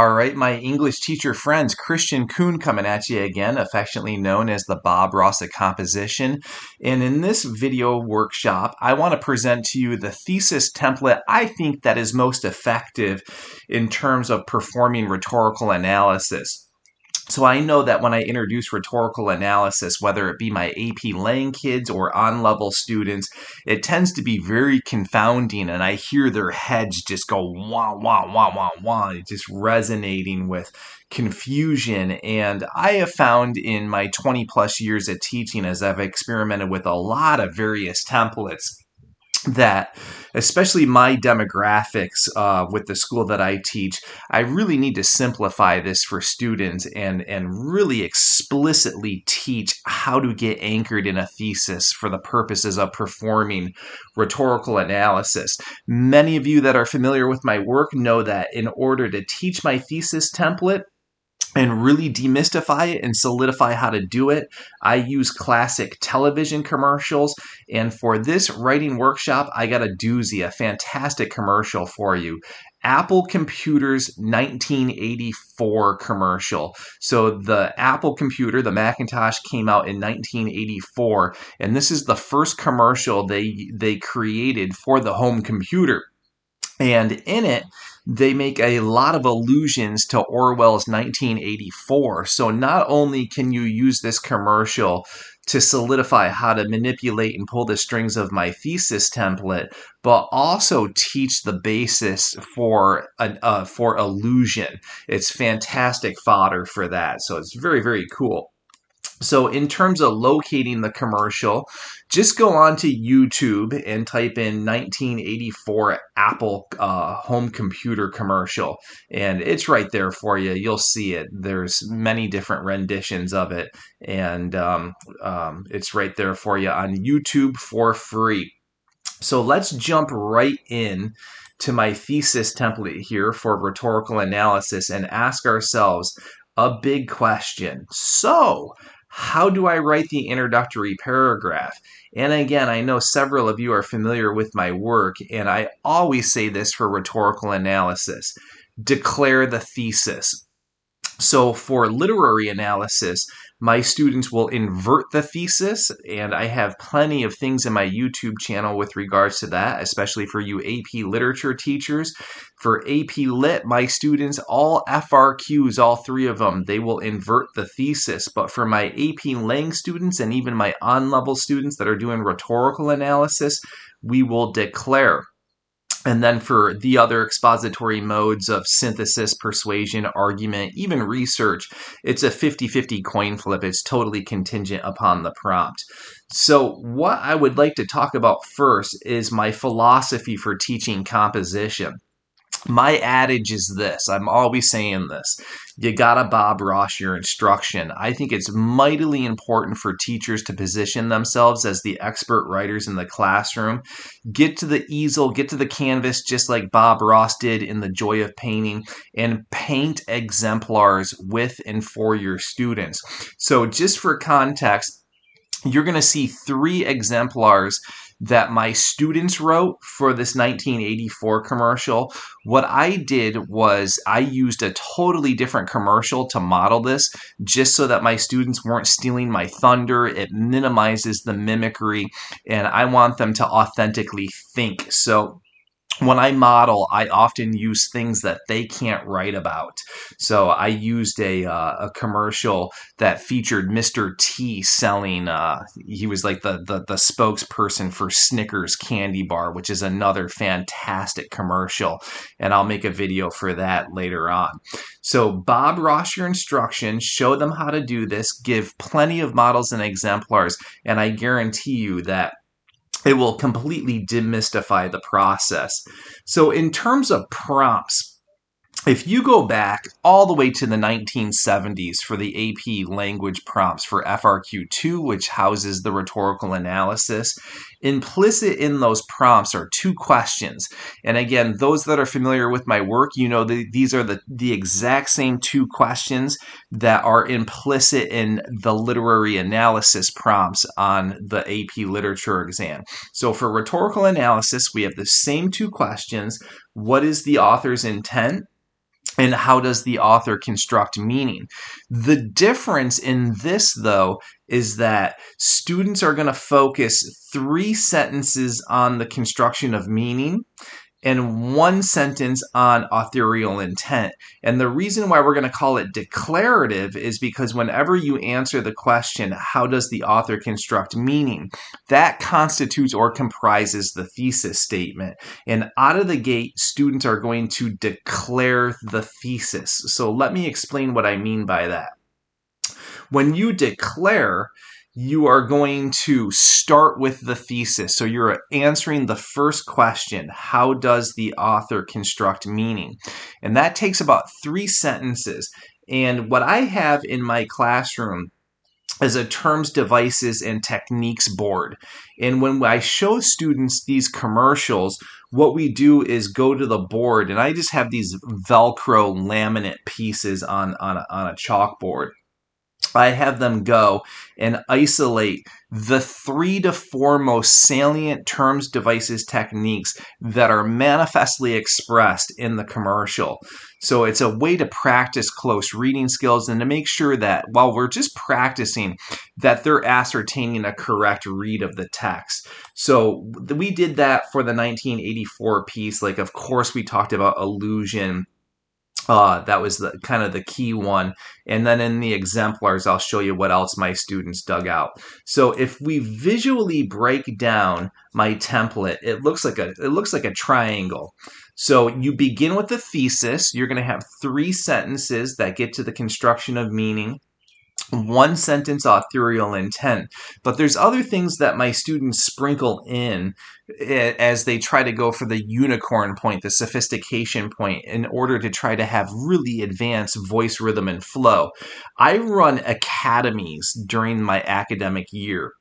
All right, my English teacher friends, Christian Kuhn coming at you again, affectionately known as the Bob Ross of Composition. And in this video workshop, I want to present to you the thesis template I think that is most effective in terms of performing rhetorical analysis. So I know that when I introduce rhetorical analysis, whether it be my AP Lang kids or on-level students, it tends to be very confounding, and I hear their heads just go wah, wah, wah, wah, wah, just resonating with confusion. And I have found in my 20 plus years of teaching, as I've experimented with a lot of various templates, that especially my demographics with the school that I teach, I really need to simplify this for students and really explicitly teach how to get anchored in a thesis for the purposes of performing rhetorical analysis. Many of you that are familiar with my work know that in order to teach my thesis template and really demystify it and solidify how to do it, I use classic television commercials. And for this writing workshop, I got a doozy, a fantastic commercial for you. Apple Computer's 1984 commercial. So the Apple computer, the Macintosh, came out in 1984, and this is the first commercial they created for the home computer. And in it, they make a lot of allusions to Orwell's 1984. So not only can you use this commercial to solidify how to manipulate and pull the strings of my thesis template, but also teach the basis for allusion. It's fantastic fodder for that. So it's very, very cool. So in terms of locating the commercial, just go on to YouTube and type in 1984 Apple home computer commercial, and it's right there for you. You'll see it. There's many different renditions of it, and it's right there for you on YouTube for free. So let's jump right in to my thesis template here for rhetorical analysis and ask ourselves a big question. So, how do I write the introductory paragraph? And again, I know several of you are familiar with my work, and I always say this for rhetorical analysis: declare the thesis. So for literary analysis, my students will invert the thesis, and I have plenty of things in my YouTube channel with regards to that, especially for you AP literature teachers. For AP Lit, my students, all FRQs, all three of them, they will invert the thesis. But for my AP Lang students and even my on-level students that are doing rhetorical analysis, we will declare. And then for the other expository modes of synthesis, persuasion, argument, even research, it's a 50-50 coin flip. It's totally contingent upon the prompt. So what I would like to talk about first is my philosophy for teaching composition. My adage is this. I'm always saying this. You gotta Bob Ross your instruction. I think it's mightily important for teachers to position themselves as the expert writers in the classroom. Get to the easel, get to the canvas, just like Bob Ross did in The Joy of Painting, and paint exemplars with and for your students. So just for context, you're going to see 3 exemplars that my students wrote for this 1984 commercial. What I did was I used a totally different commercial to model this, just so that my students weren't stealing my thunder. It minimizes the mimicry, and I want them to authentically think. So when I model, I often use things that they can't write about. So I used a commercial that featured Mr. T selling, he was like the spokesperson for Snickers candy bar, which is another fantastic commercial. And I'll make a video for that later on. So Bob Ross your instructions, show them how to do this, give plenty of models and exemplars, and I guarantee you that it will completely demystify the process. So in terms of prompts, if you go back all the way to the 1970s for the AP language prompts for FRQ2, which houses the rhetorical analysis, implicit in those prompts are 2 questions. And again, those that are familiar with my work, you know these are the exact same 2 questions that are implicit in the literary analysis prompts on the AP literature exam. So for rhetorical analysis, we have the same 2 questions. What is the author's intent? And how does the author construct meaning? The difference in this, though, is that students are going to focus 3 sentences on the construction of meaning and 1 sentence on authorial intent. And the reason why we're going to call it declarative is because whenever you answer the question, how does the author construct meaning, that constitutes or comprises the thesis statement. And out of the gate, students are going to declare the thesis. So let me explain what I mean by that. When you declare, you are going to start with the thesis. So you're answering the first question, how does the author construct meaning? And that takes about 3 sentences. And what I have in my classroom is a terms, devices, and techniques board. And when I show students these commercials, what we do is go to the board, and I just have these Velcro laminate pieces on a chalkboard. I have them go and isolate the 3 to 4 most salient terms, devices, techniques that are manifestly expressed in the commercial. So it's a way to practice close reading skills and to make sure that while we're just practicing, that they're ascertaining a correct read of the text. So we did that for the 1984 piece. Like, of course, we talked about illusion. That was the kind of the key one. And then in the exemplars, I'll show you what else my students dug out. So if we visually break down my template, it looks like a triangle. So you begin with the thesis. You're going to have 3 sentences that get to the construction of meaning. 1 sentence authorial intent. But there's other things that my students sprinkle in as they try to go for the unicorn point, the sophistication point, in order to try to have really advanced voice, rhythm, and flow. I run academies during my academic year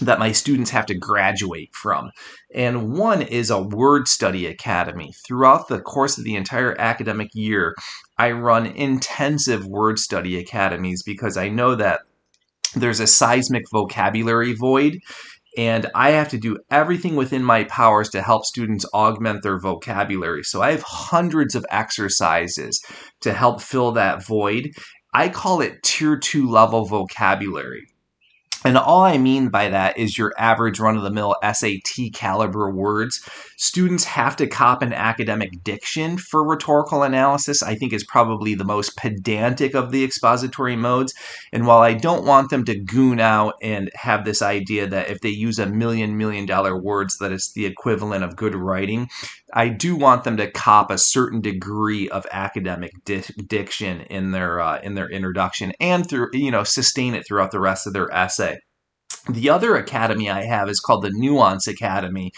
that my students have to graduate from. And one is a word study academy. Throughout the course of the entire academic year, I run intensive word study academies because I know that there's a seismic vocabulary void, and I have to do everything within my powers to help students augment their vocabulary. So I have hundreds of exercises to help fill that void. I call it Tier 2 level vocabulary. And all I mean by that is your average run-of-the-mill SAT caliber words. Students have to cop an academic diction for rhetorical analysis. I think is probably the most pedantic of the expository modes. And while I don't want them to goon out and have this idea that if they use $1 million words that it's the equivalent of good writing, I do want them to cop a certain degree of academic diction in their introduction and through sustain it throughout the rest of their essay. The other academy I have is called the Nuance Academy,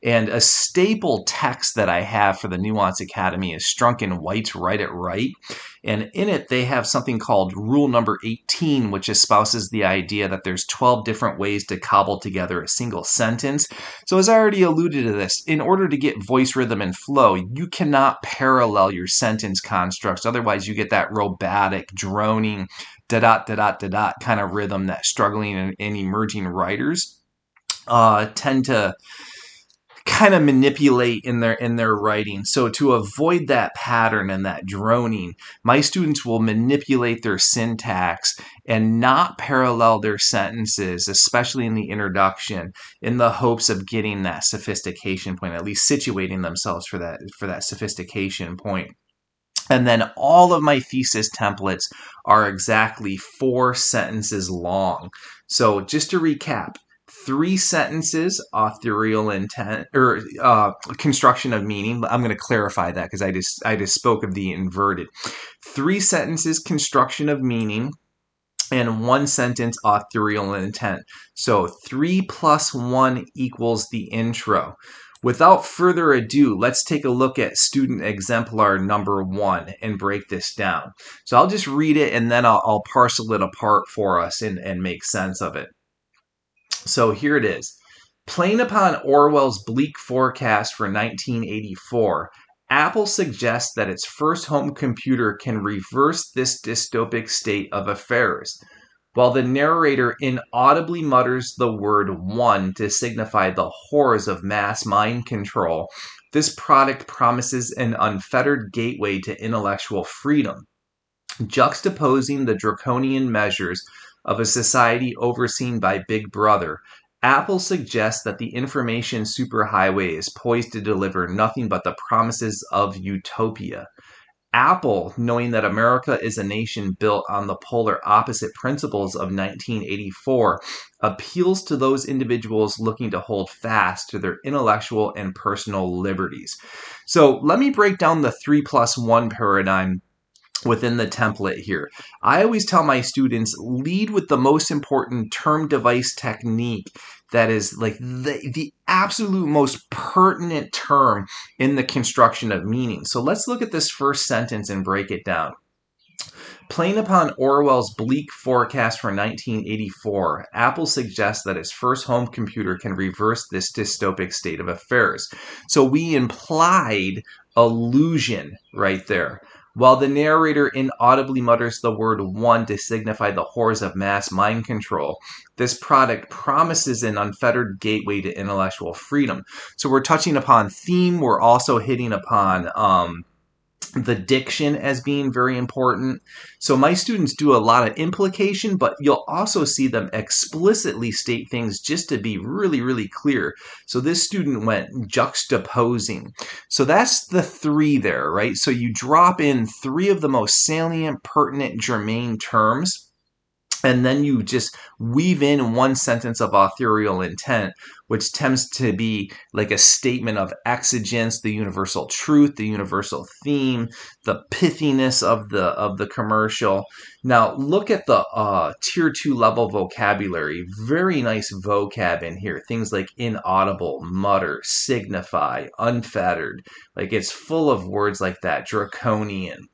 and a staple text that I have for the Nuance Academy is Strunk and White's Write It Right, and in it they have something called Rule Number 18, which espouses the idea that there's 12 different ways to cobble together a single sentence. So as I already alluded to this, in order to get voice, rhythm, and flow, you cannot parallel your sentence constructs. Otherwise, you get that robotic, droning, da-dot kind of rhythm that struggling and emerging writers tend to kind of manipulate in their writing. So to avoid that pattern and that droning, my students will manipulate their syntax and not parallel their sentences, especially in the introduction, in the hopes of getting that sophistication point, at least situating themselves for that sophistication point. And then all of my thesis templates are exactly 4 sentences long. So just to recap, 3 sentences, authorial intent, or construction of meaning. I'm going to clarify that because I just spoke of the inverted. 3 sentences, construction of meaning, and 1 sentence, authorial intent. So 3 plus 1 equals the intro. Without further ado, let's take a look at student exemplar number 1 and break this down. So I'll just read it and then I'll parcel it apart for us and make sense of it. So here it is. Playing upon Orwell's bleak forecast for 1984, Apple suggests that its first home computer can reverse this dystopic state of affairs. while the narrator inaudibly mutters the word one to signify the horrors of mass mind control. This product promises an unfettered gateway to intellectual freedom. Juxtaposing the draconian measures of a society overseen by Big Brother, Apple suggests that the information superhighway is poised to deliver nothing but the promises of utopia. Apple, knowing that America is a nation built on the polar opposite principles of 1984, appeals to those individuals looking to hold fast to their intellectual and personal liberties. So let me break down the 3+1 paradigm within the template here. I always tell my students, lead with the most important term device technique that is like the absolute most pertinent term in the construction of meaning. So let's look at this first sentence and break it down. Playing upon Orwell's bleak forecast for 1984, Apple suggests that its first home computer can reverse this dystopic state of affairs. So we implied illusion right there. While the narrator inaudibly mutters the word one to signify the horrors of mass mind control, this product promises an unfettered gateway to intellectual freedom. So we're touching upon theme. We're also hitting upon the diction as being very important. So my students do a lot of implication, but you'll also see them explicitly state things just to be really, really clear. So this student went juxtaposing. So that's the three there, right? So you drop in three of the most salient, pertinent, germane terms, and then you just weave in one sentence of authorial intent, which tends to be like a statement of exigence, the universal truth, the universal theme, the pithiness of the commercial. Now look at the tier 2 level vocabulary. Very nice vocab in here. Things like inaudible, mutter, signify, unfettered. Like it's full of words like that. Draconian.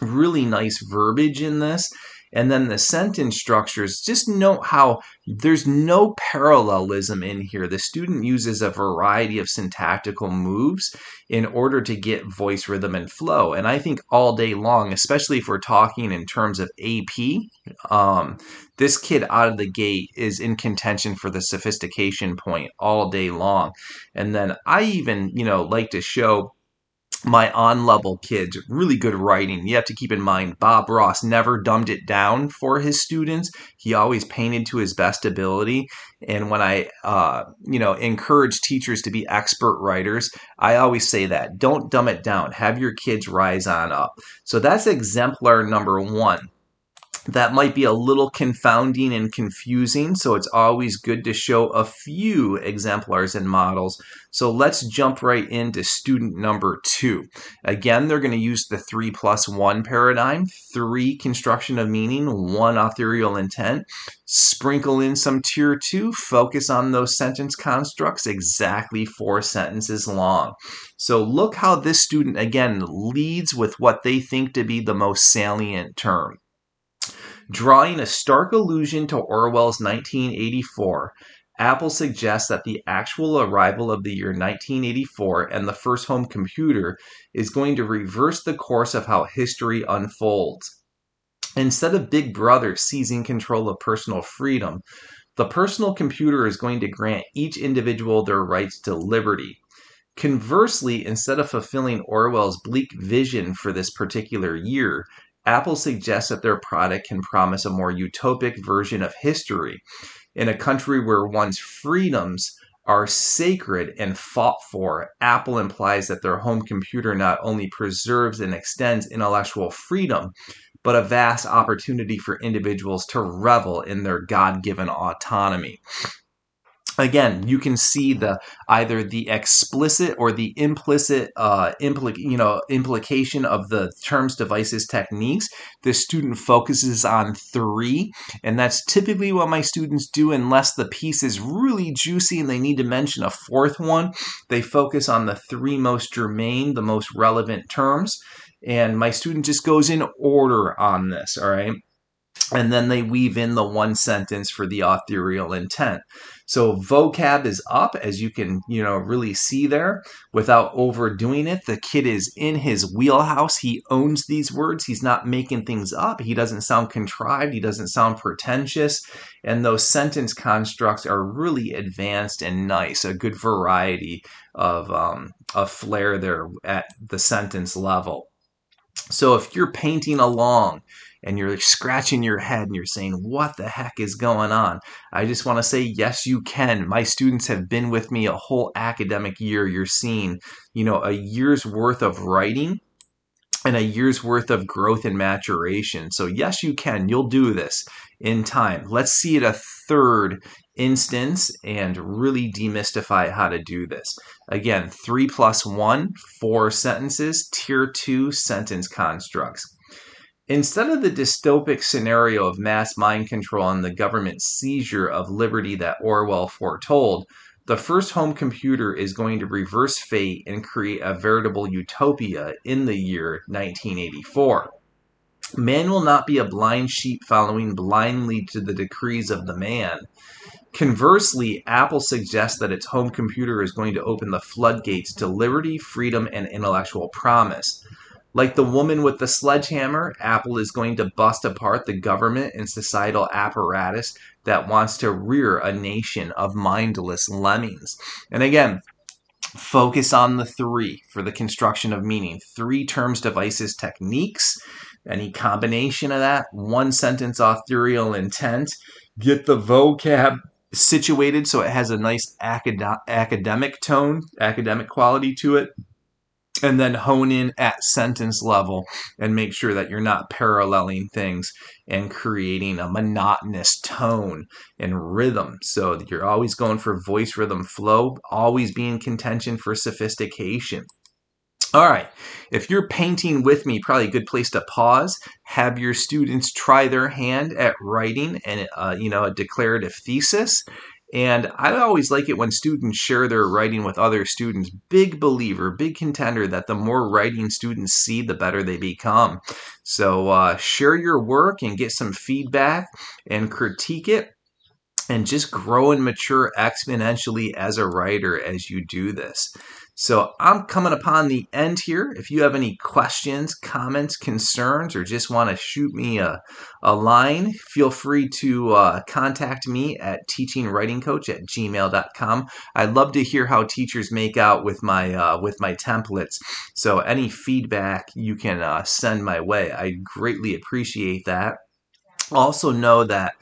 Really nice verbiage in this. And then the sentence structures, just note how there's no parallelism in here. The student uses a variety of syntactical moves in order to get voice, rhythm, and flow. And I think all day long, especially if we're talking in terms of AP, this kid out of the gate is in contention for the sophistication point all day long. And then I even, like to show my on-level kids really good writing. You have to keep in mind, Bob Ross never dumbed it down for his students. He always painted to his best ability. And when I, encourage teachers to be expert writers, I always say that. Don't dumb it down. Have your kids rise on up. So that's exemplar number one. That might be a little confounding and confusing, so it's always good to show a few exemplars and models. So let's jump right into student number 2. Again, they're going to use the 3+1 paradigm, 3 construction of meaning, 1 authorial intent, sprinkle in some tier 2, focus on those sentence constructs, exactly 4 sentences long. So look how this student, again, leads with what they think to be the most salient term. Drawing a stark allusion to Orwell's 1984, Apple suggests that the actual arrival of the year 1984 and the first home computer is going to reverse the course of how history unfolds. Instead of Big Brother seizing control of personal freedom, the personal computer is going to grant each individual their rights to liberty. Conversely, instead of fulfilling Orwell's bleak vision for this particular year, Apple suggests that their product can promise a more utopic version of history. In a country where one's freedoms are sacred and fought for, Apple implies that their home computer not only preserves and extends intellectual freedom, but a vast opportunity for individuals to revel in their God-given autonomy. Again, you can see either the explicit or the implicit implication of the terms, devices, techniques. The student focuses on 3, and that's typically what my students do unless the piece is really juicy and they need to mention a 4th one. They focus on the 3 most germane, the most relevant terms, and my student just goes in order on this, all right? and then they weave in the one sentence for the authorial intent. So vocab is up, as you can, really see there without overdoing it. The kid is in his wheelhouse. He owns these words. He's not making things up. He doesn't sound contrived. He doesn't sound pretentious. And those sentence constructs are really advanced and nice, a good variety of flair there at the sentence level. So if you're painting along and you're scratching your head and you're saying, what the heck is going on? I just want to say, yes, you can. My students have been with me a whole academic year. You're seeing, a year's worth of writing and a year's worth of growth and maturation. So yes, you can. You'll do this in time. Let's see it a third instance and really demystify how to do this. Again, 3 + 1, 4 sentences, tier 2 sentence constructs. Instead of the dystopic scenario of mass mind control and the government seizure of liberty that Orwell foretold, the first home computer is going to reverse fate and create a veritable utopia in the year 1984. Man will not be a blind sheep following blindly to the decrees of the man. Conversely, Apple suggests that its home computer is going to open the floodgates to liberty, freedom, and intellectual promise. Like the woman with the sledgehammer, Apple is going to bust apart the government and societal apparatus that wants to rear a nation of mindless lemmings. And again, focus on the 3 for the construction of meaning. 3 terms, devices, techniques. Any combination of that, one sentence authorial intent. Get the vocab situated so it has a nice academic tone, academic quality to it. And then hone in at sentence level and make sure that you're not paralleling things and creating a monotonous tone and rhythm. So that you're always going for voice, rhythm, flow, always be in contention for sophistication. All right, if you're painting with me, probably a good place to pause. Have your students try their hand at writing and a declarative thesis. And I always like it when students share their writing with other students. Big believer, big contender that the more writing students see, the better they become. So share your work and get some feedback and critique it. And just grow and mature exponentially as a writer as you do this. So I'm coming upon the end here. If you have any questions, comments, concerns, or just want to shoot me a line, feel free to contact me at teachingwritingcoach@gmail.com. I'd love to hear how teachers make out with my templates. So any feedback you can send my way. I greatly appreciate that. Also know that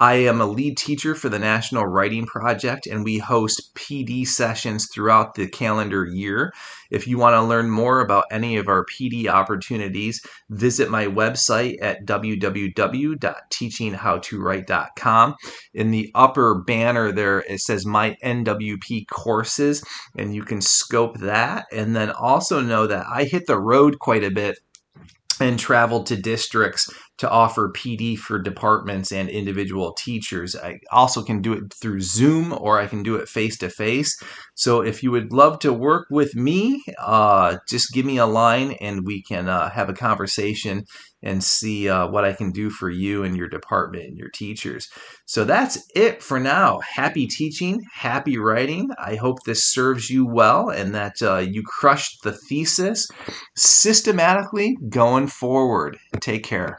I am a lead teacher for the National Writing Project, and we host PD sessions throughout the calendar year. If you want to learn more about any of our PD opportunities, visit my website at www.teachinghowtowrite.com. In the upper banner there, it says My NWP Courses, and you can scope that. And then also know that I hit the road quite a bit and traveled to districts to offer PD for departments and individual teachers. I also can do it through Zoom, or I can do it face-to-face. So if you would love to work with me, just give me a line and we can have a conversation and see what I can do for you and your department and your teachers. So that's it for now. Happy teaching, happy writing. I hope this serves you well and that you crushed the thesis systematically going forward. Take care.